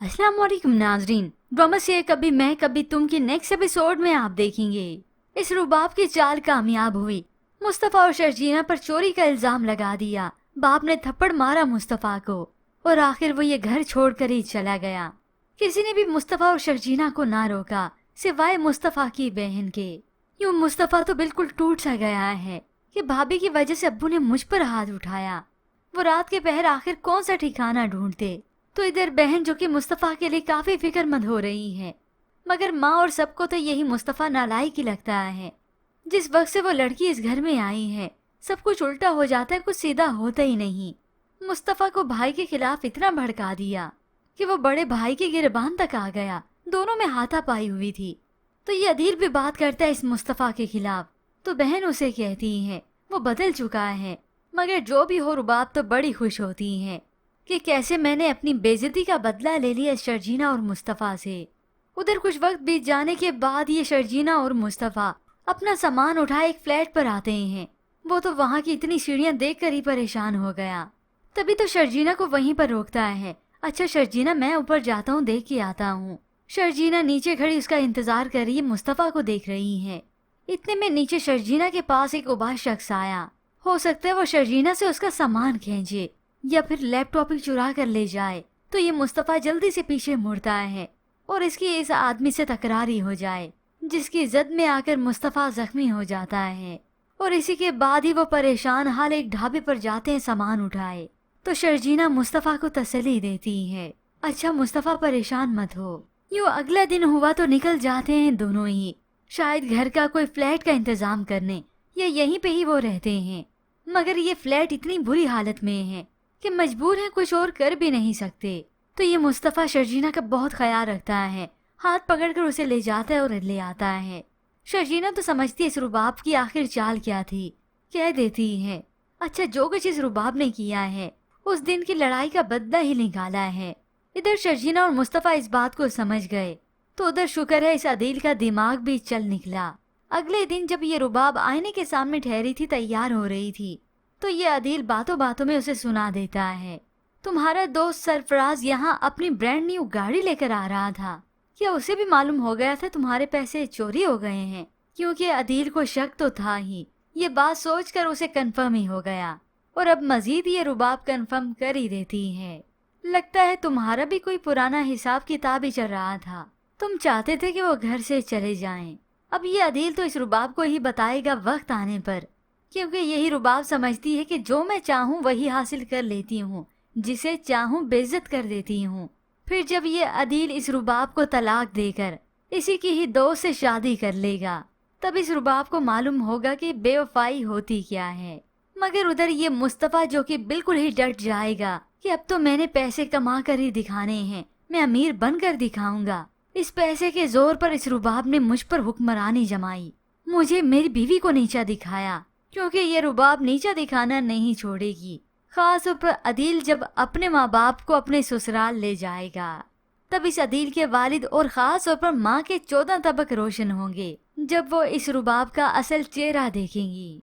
अस्सलाम वालेकुम नाजरीन, ड्रामा से कभी मैं कभी तुम की नेक्स्ट एपिसोड में आप देखेंगे। इस रुबाब की चाल कामयाब हुई। मुस्तफ़ा और शर्जीना पर चोरी का इल्जाम लगा दिया। बाप ने थप्पड़ मारा मुस्तफ़ा को और आखिर वो ये घर छोड़कर ही चला गया। किसी ने भी मुस्तफ़ा और शर्जीना को ना रोका सिवाय मुस्तफ़ा की बहन के। यूं मुस्तफ़ा तो बिल्कुल टूट सा गया है कि भाभी की वजह से अब्बू ने मुझ पर हाथ उठाया। वो रात के पहर आखिर कौन सा ठिकाना ढूंढते। तो इधर बहन जो कि मुस्तफ़ा के लिए काफी फिक्रमंद हो रही है, मगर माँ और सबको तो यही मुस्तफ़ा नालायक ही लगता है। जिस वक्त से वो लड़की इस घर में आई है सब कुछ उल्टा हो जाता है, कुछ सीधा होता ही नहीं। मुस्तफ़ा को भाई के खिलाफ इतना भड़का दिया कि वो बड़े भाई की गिरबान तक आ गया। दोनों में हाथापाई हुई थी। तो ये अदील भी बात करता है इस मुस्तफ़ा के खिलाफ, तो बहन उसे कहती है वो बदल चुका है। मगर जो भी हो रुबाब तो बड़ी खुश होती है कि कैसे मैंने अपनी बेइज्जती का बदला ले लिया शर्जीना और मुस्तफ़ा से। उधर कुछ वक्त बीत जाने के बाद ये शर्जीना और मुस्तफ़ा अपना सामान उठाए एक फ्लैट पर आते हैं। वो तो वहाँ की इतनी सीढ़ियाँ देखकर ही परेशान हो गया। तभी तो शर्जीना को वहीं पर रोकता है। अच्छा शर्जीना, मैं ऊपर जाता हूँ, देख के आता हूँ। शर्जीना नीचे खड़ी उसका इंतजार कर रही है, मुस्तफ़ा को देख रही है। इतने में नीचे शर्जीना के पास एक उबाश शख्स आया। हो सकता है वो शर्जीना से उसका सामान खींचे या फिर लैपटॉप ही चुरा कर ले जाए। तो ये मुस्तफ़ा जल्दी से पीछे मुड़ता है और इसकी इस आदमी से तकरार ही हो जाए, जिसकी जद में आकर मुस्तफ़ा जख्मी हो जाता है। और इसी के बाद ही वो परेशान हाल एक ढाबे पर जाते हैं सामान उठाए। तो शर्जीना मुस्तफ़ा को तसल्ली देती है, अच्छा मुस्तफ़ा परेशान मत हो। यूँ अगला दिन हुआ तो निकल जाते हैं दोनों ही, शायद घर का कोई फ्लैट का इंतजाम करने, या यहीं पे ही वो रहते हैं। मगर ये फ्लैट इतनी बुरी हालत में है कि मजबूर है, कुछ और कर भी नहीं सकते। तो ये मुस्तफ़ा शर्जीना का बहुत ख्याल रखता है, हाथ पकड़कर उसे ले जाता है और ले आता है। शर्जीना तो समझती है इस रुबाब की आखिर चाल क्या थी, कह देती है अच्छा जो कुछ इस रुबाब ने किया है उस दिन की लड़ाई का बदला ही निकाला है। इधर शर्जीना और मुस्तफ़ा इस बात को समझ गए, तो उधर शुक्र है इस अदील का दिमाग भी चल निकला। अगले दिन जब ये रुबाब आईने के सामने ठहरी थी, तैयार हो रही थी, तो ये अदील बातों बातों में उसे सुना देता है तुम्हारा दोस्त सरफराज यहाँ अपनी ब्रांड न्यू गाड़ी लेकर आ रहा था। क्या उसे भी मालूम हो गया था तुम्हारे पैसे चोरी हो गए हैं? क्योंकि अदील को शक तो था ही, ये बात सोचकर उसे कंफर्म ही हो गया और अब मजीद ये रुबाब कंफर्म कर ही देती है। लगता है तुम्हारा भी कोई पुराना हिसाब किताब ही चल रहा था, तुम चाहते थे कि वो घर से चले जाएं। अब ये अदील तो इस रुबाब को ही बताएगा वक्त आने पर, क्योंकि यही रुबाब समझती है कि जो मैं चाहूँ वही हासिल कर लेती हूँ, जिसे चाहूँ बेइज्जत कर देती हूँ। फिर जब ये अदील इस रुबाब को तलाक देकर इसी की ही दोस्त से शादी कर लेगा, तब इस रुबाब को मालूम होगा कि बेवफाई होती क्या है। मगर उधर ये मुस्तफ़ा जो कि बिल्कुल ही डट जाएगा कि अब तो मैंने पैसे कमा कर ही दिखाने हैं, मैं अमीर बनकर दिखाऊंगा। इस पैसे के जोर पर इस रुबाब ने मुझ पर हुक्मरानी जमाई, मुझे मेरी बीवी को नीचा दिखाया, क्योंकि ये रुबाब नीचा दिखाना नहीं छोड़ेगी। खास तौर पर अदील जब अपने माँ बाप को अपने ससुराल ले जाएगा, तब इस अदील के वालिद और खास तौर पर माँ के 14 तबक रोशन होंगे जब वो इस रुबाब का असल चेहरा देखेंगी।